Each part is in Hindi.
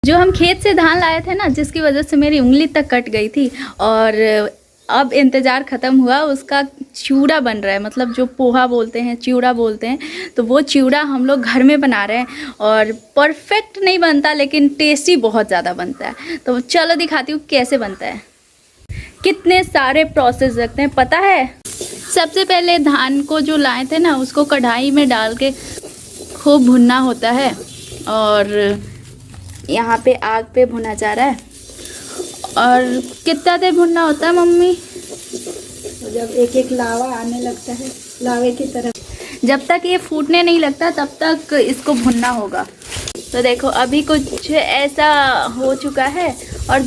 जो हम खेत से धान लाए थे ना, जिसकी वजह से मेरी उंगली तक कट गई थी, और अब इंतज़ार ख़त्म हुआ। उसका चिवड़ा बन रहा है, मतलब जो पोहा बोलते हैं, चिवड़ा बोलते हैं। तो वो चिवड़ा हम लोग घर में बना रहे हैं, और परफेक्ट नहीं बनता लेकिन टेस्टी बहुत ज़्यादा बनता है। तो चलो दिखाती हूँ कैसे बनता है। कितने सारे प्रोसेस लगते हैं पता है। सबसे पहले धान को जो लाए थे ना, उसको कढ़ाई में डाल के खूब भुनना होता है, और यहाँ पे आग पे भुना जा रहा है। और कितना देर भुनना होता है मम्मी? जब एक एक लावा आने लगता है, लावे की तरफ, जब तक ये फूटने नहीं लगता तब तक इसको भुनना होगा। तो देखो अभी कुछ ऐसा हो चुका है, और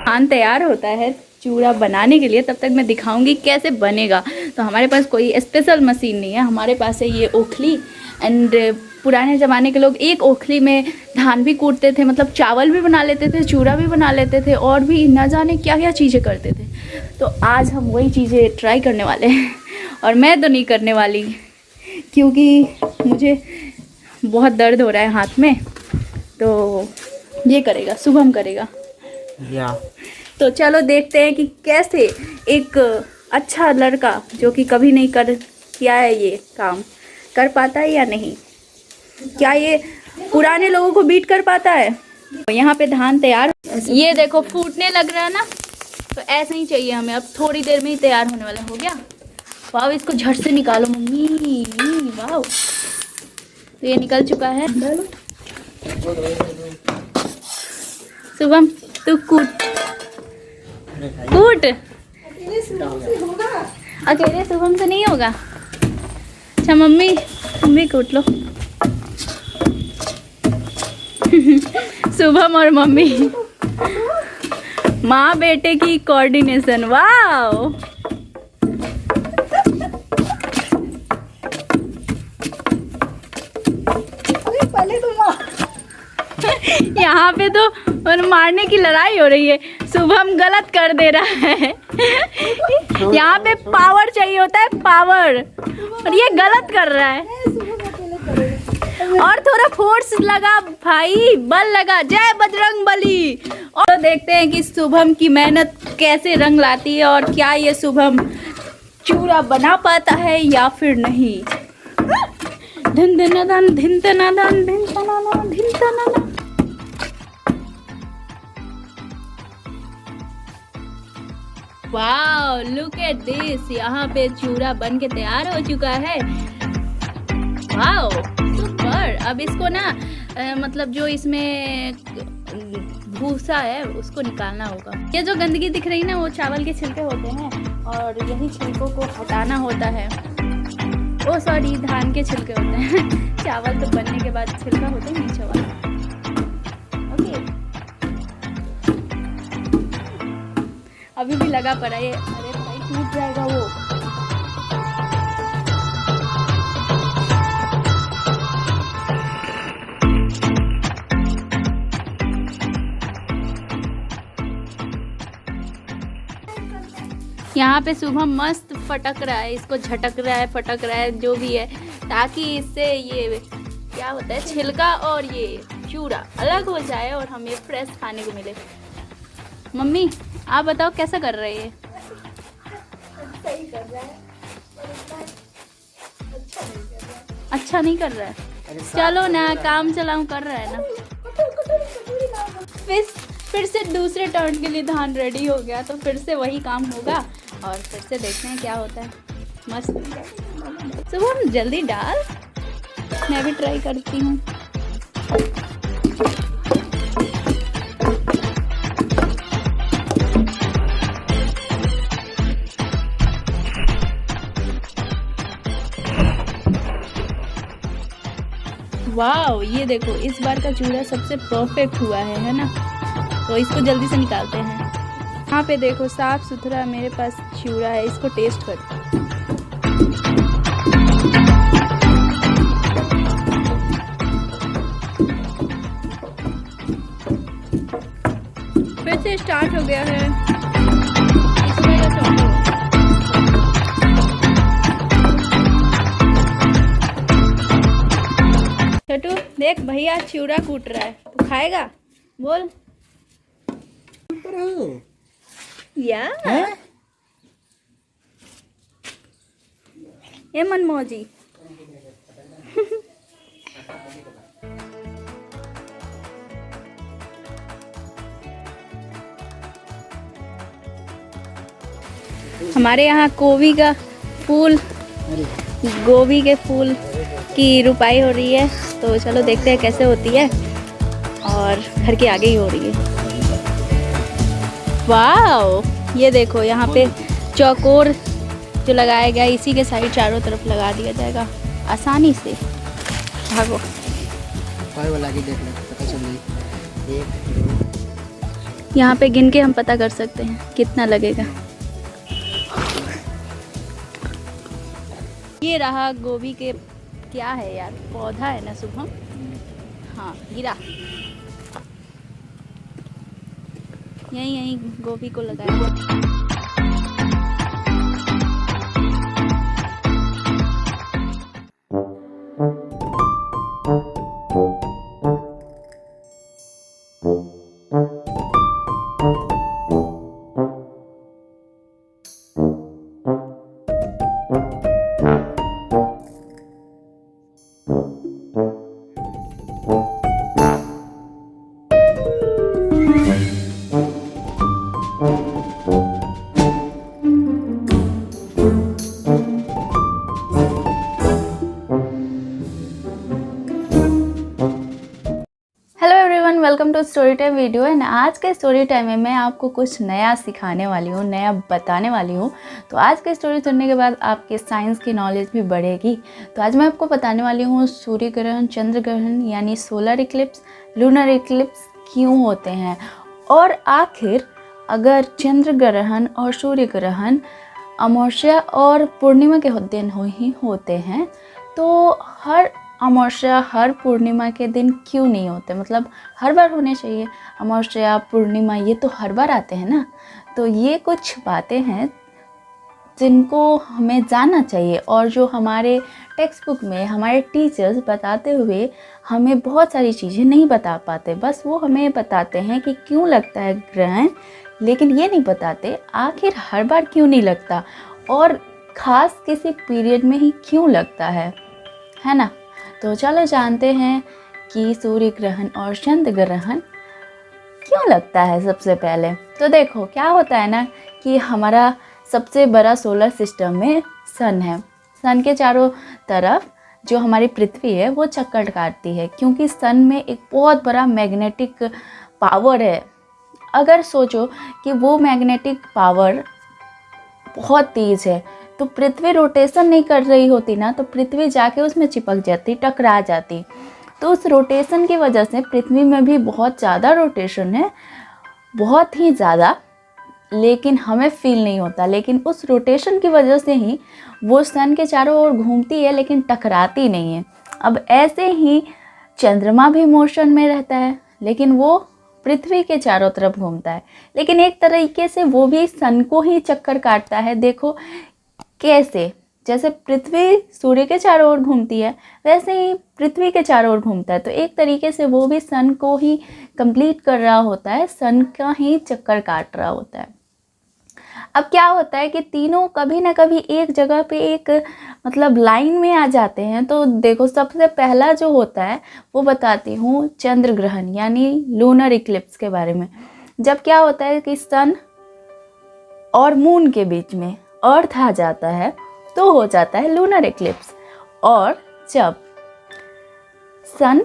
धान तैयार होता है चूड़ा बनाने के लिए। तब तक मैं दिखाऊंगी कैसे बनेगा। तो हमारे पास कोई स्पेशल मशीन नहीं है, हमारे पास है ये ओखली। एंड पुराने ज़माने के लोग एक ओखली में धान भी कूटते थे, मतलब चावल भी बना लेते थे, चूड़ा भी बना लेते थे, और भी ना जाने क्या क्या चीज़ें करते थे। तो आज हम वही चीज़ें ट्राई करने वाले हैं। और मैं तो नहीं करने वाली, क्योंकि मुझे बहुत दर्द हो रहा है हाथ में। तो ये करेगा, शुभम करेगा। तो चलो देखते हैं कि कैसे एक अच्छा लड़का जो कि कभी नहीं किया है ये काम, कर पाता है या नहीं। क्या ये पुराने लोगों को बीट कर पाता है। यहाँ पे धान तैयार, ये देखो फूटने लग रहा है ना, तो ऐसे ही चाहिए हमें। अब थोड़ी देर में ही तैयार होने वाला हो गया। वाह, इसको झट से निकालो मम्मी। वाह, तो ये निकल चुका है। शुभम तू कूट कूट। अकेले शुभम से नहीं होगा। अच्छा मम्मी तुम भी कूट लो। शुभम और मम्मी, माँ बेटे की कोऑर्डिनेशन। वाओ, पहले तो यहाँ पे तो मारने की लड़ाई हो रही है। शुभम गलत कर दे रहा है। यहाँ पे पावर चाहिए होता है, पावर, और ये गलत कर रहा है। और थोड़ा फोर्स लगा भाई, बल लगा। जय बजरंग बली। और देखते हैं कि शुभम की मेहनत कैसे रंग लाती है, और क्या ये शुभम चूड़ा बना पाता है या फिर नहीं। धन धन धन धिन तना धन धिन तना धिन तना। Wow, look at this. यहाँ पे चूड़ा बन के तैयार हो चुका है। Wow super. अब इसको ना मतलब जो इसमें भूसा है उसको निकालना होगा। ये जो गंदगी दिख रही है ना, वो चावल के छिलके होते हैं, और यही छिलकों को हटाना होता है। ओ सॉरी, धान के छिलके होते हैं। चावल तो बनने के बाद छिलका होता है नीचे वाला। ओके, अभी भी लगा पड़ा है। अरे भाई टूट जाएगा वो। यहाँ पे शुभम मस्त फटक रहा है, इसको झटक रहा है, फटक रहा है, जो भी है, ताकि इससे ये क्या होता है, छिलका और ये चूड़ा अलग हो जाए और हमें फ्रेश खाने को मिले। मम्मी आप बताओ कैसा कर रहे हैं? सही कर रहा है, अच्छा नहीं कर रहा है। चलो ना, काम चलाऊं कर रहा है ना। फिर से दूसरे टर्न के लिए धान रेडी हो गया, तो फिर से वही काम होगा, और फिर से देखते हैं क्या होता है। मस्त। सुबह जल्दी डाल, मैं भी ट्राई करती हूँ। वाओ, ये देखो इस बार का चूड़ा सबसे परफेक्ट हुआ है ना। तो इसको जल्दी से निकालते हैं। यहाँ पे देखो साफ सुथरा मेरे पास चूड़ा है, इसको टेस्ट कर। फिर से स्टार्ट हो गया है। इसमें का चौथा छोटू देख भैया चिवड़ा कूट रहा है, तू खाएगा? बोल या ये मनमौजी। हमारे यहाँ गोभी के फूल की रुपाई हो रही है, तो चलो देखते हैं कैसे होती है। और घर के आगे ही हो रही है। वाह, ये देखो यहाँ पे चौकोर जो लगाया गया, इसी के साइड चारों तरफ लगा दिया जाएगा आसानी से। भागो वाला की देख ले, पता चल यहाँ पे गिन के हम पता कर सकते हैं कितना लगेगा। ये रहा गोभी के, क्या है यार, पौधा है ना शुभम? हाँ गिरा, यहीं गोभी को लगाया। Welcome to story time video. And आज के स्टोरी टाइम में मैं आपको कुछ नया सिखाने वाली हूँ, नया बताने वाली हूँ। तो आज की स्टोरी सुनने के बाद आपके साइंस की नॉलेज भी बढ़ेगी। तो आज मैं आपको बताने वाली हूँ सूर्य ग्रहण, चंद्र ग्रहण यानी सोलर इक्लिप्स, लूनर इक्लिप्स क्यों होते हैं, और आखिर अगर चंद्र ग्रहण और सूर्य ग्रहण अमावस्या और पूर्णिमा के दिन ही होते हैं तो हर अमावस्या हर पूर्णिमा के दिन क्यों नहीं होते, मतलब हर बार होने चाहिए। अमावस्या पूर्णिमा ये तो हर बार आते हैं ना। तो ये कुछ बातें हैं जिनको हमें जानना चाहिए, और जो हमारे टेक्स्ट बुक में हमारे टीचर्स बताते हुए हमें बहुत सारी चीज़ें नहीं बता पाते। बस वो हमें बताते हैं कि क्यों लगता है ग्रहण, लेकिन ये नहीं बताते आखिर हर बार क्यों नहीं लगता, और ख़ास किसी पीरियड में ही क्यों लगता है ना। तो चलो जानते हैं कि सूर्य ग्रहण और चंद्र ग्रहण क्यों लगता है। सबसे पहले तो देखो क्या होता है ना कि हमारा सबसे बड़ा सोलर सिस्टम में सन है। सन के चारों तरफ जो हमारी पृथ्वी है वो चक्कर काटती है, क्योंकि सन में एक बहुत बड़ा मैग्नेटिक पावर है। अगर सोचो कि वो मैग्नेटिक पावर बहुत तेज़ है तो पृथ्वी रोटेशन नहीं कर रही होती ना, तो पृथ्वी जाके उसमें चिपक जाती, टकरा जाती। तो उस रोटेशन की वजह से पृथ्वी में भी बहुत ज़्यादा रोटेशन है, बहुत ही ज़्यादा, लेकिन हमें फील नहीं होता। लेकिन उस रोटेशन की वजह से ही वो सन के चारों ओर घूमती है, लेकिन टकराती नहीं है। अब ऐसे ही चंद्रमा भी मोशन में रहता है, लेकिन वो पृथ्वी के चारों तरफ घूमता है, लेकिन एक तरीके से वो भी सन को ही चक्कर काटता है। देखो कैसे, जैसे पृथ्वी सूर्य के चारों ओर घूमती है वैसे ही पृथ्वी के चारों ओर घूमता है। तो एक तरीके से वो भी सन को ही कंप्लीट कर रहा होता है, सन का ही चक्कर काट रहा होता है। अब क्या होता है कि तीनों कभी ना कभी एक जगह पे एक मतलब लाइन में आ जाते हैं। तो देखो सबसे पहला जो होता है वो बताती हूँ चंद्र ग्रहण यानी लूनर इक्लिप्स के बारे में। जब क्या होता है कि सन और मून के बीच में अर्थ आ जाता है तो हो जाता है लूनर इक्लिप्स। और जब सन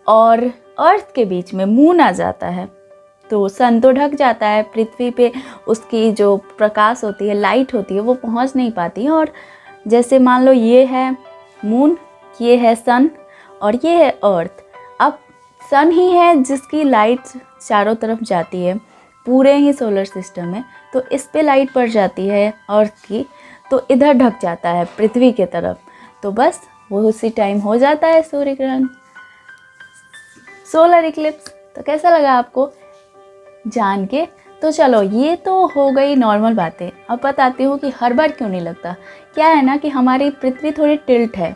और अर्थ के बीच में मून आ जाता है तो सन तो ढक जाता है, पृथ्वी पे उसकी जो प्रकाश होती है, लाइट होती है, वो पहुंच नहीं पाती। और जैसे मान लो ये है मून, ये है सन और ये है अर्थ। अब सन ही है जिसकी लाइट चारों तरफ जाती है पूरे ही सोलर सिस्टम में, तो इस पे लाइट पड़ जाती है अर्थ की, तो इधर ढक जाता है पृथ्वी के तरफ। तो बस वो उसी टाइम हो जाता है सूर्य ग्रहण, सोलर इक्लिप्स। तो कैसा लगा आपको जान के? तो चलो ये तो हो गई नॉर्मल बातें। अब बताती हूँ कि हर बार क्यों नहीं लगता। क्या है ना कि हमारी पृथ्वी थोड़ी टिल्ट है,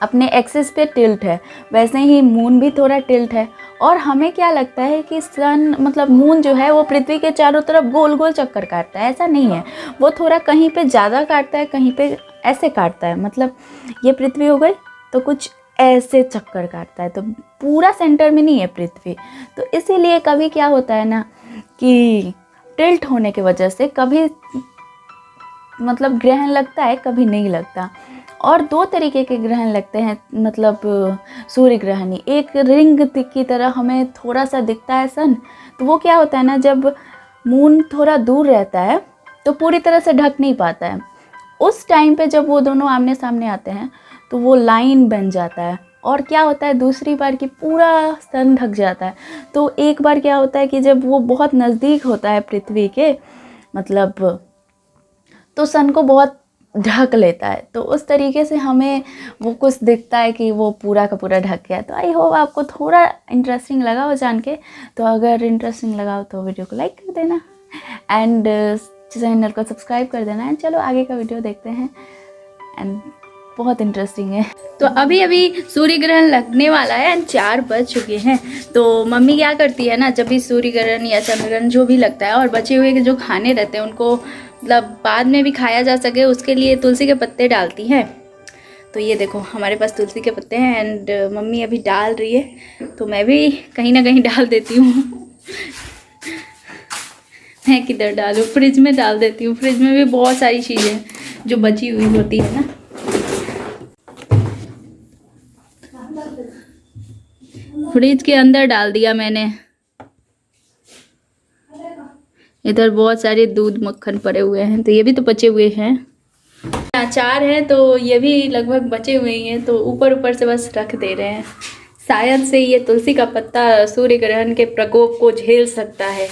अपने एक्सिस पे टिल्ट है, वैसे ही मून भी थोड़ा टिल्ट है। और हमें क्या लगता है कि सन मतलब मून जो है वो पृथ्वी के चारों तरफ गोल गोल चक्कर काटता है, ऐसा नहीं है। वो थोड़ा कहीं पे ज़्यादा काटता है, कहीं पे ऐसे काटता है। मतलब ये पृथ्वी हो गई तो कुछ ऐसे चक्कर काटता है, तो पूरा सेंटर में नहीं है पृथ्वी। तो इसीलिए कभी क्या होता है ना कि टिल्ट होने की वजह से कभी मतलब ग्रहण लगता है, कभी नहीं लगता। और दो तरीके के ग्रहण लगते हैं, मतलब सूर्य ग्रहण ही। एक रिंग की तरह हमें थोड़ा सा दिखता है सन, तो वो क्या होता है ना, जब मून थोड़ा दूर रहता है तो पूरी तरह से ढक नहीं पाता है। उस टाइम पे जब वो दोनों आमने सामने आते हैं तो वो लाइन बन जाता है। और क्या होता है दूसरी बार कि पूरा सन ढक जाता है। तो एक बार क्या होता है कि जब वो बहुत नज़दीक होता है पृथ्वी के, मतलब तो सन को बहुत ढक लेता है। तो उस तरीके से हमें वो कुछ दिखता है कि वो पूरा का पूरा ढक गया। तो आई होप आपको थोड़ा इंटरेस्टिंग लगा हो जान के। तो अगर इंटरेस्टिंग लगा हो तो वीडियो को लाइक कर देना एंड चैनल को सब्सक्राइब कर देना। एंड चलो आगे का वीडियो देखते हैं, एंड बहुत इंटरेस्टिंग है। तो अभी अभी सूर्य ग्रहण लगने वाला है एंड 4 बज चुके हैं। तो मम्मी क्या करती है ना, जब भी सूर्य ग्रहण या चंद्र ग्रहण जो भी लगता है और बचे हुए के जो खाने रहते हैं उनको मतलब बाद में भी खाया जा सके, उसके लिए तुलसी के पत्ते डालती हैं। तो ये देखो हमारे पास तुलसी के पत्ते हैं एंड मम्मी अभी डाल रही है, तो मैं भी कहीं ना कहीं डाल देती हूँ। मैं किधर डालूँ, फ्रिज में डाल देती हूँ। फ्रिज में भी बहुत सारी चीज़ें जो बची हुई होती है ना। फ्रिज के अंदर डाल दिया मैंने। इधर बहुत सारे दूध मक्खन पड़े हुए हैं, तो ये भी तो बचे हुए हैं। अचार है तो ये भी लगभग बचे हुए ही हैं, तो ऊपर ऊपर से बस रख दे रहे हैं। शायद से ये तुलसी का पत्ता सूर्य ग्रहण के प्रकोप को झेल सकता है।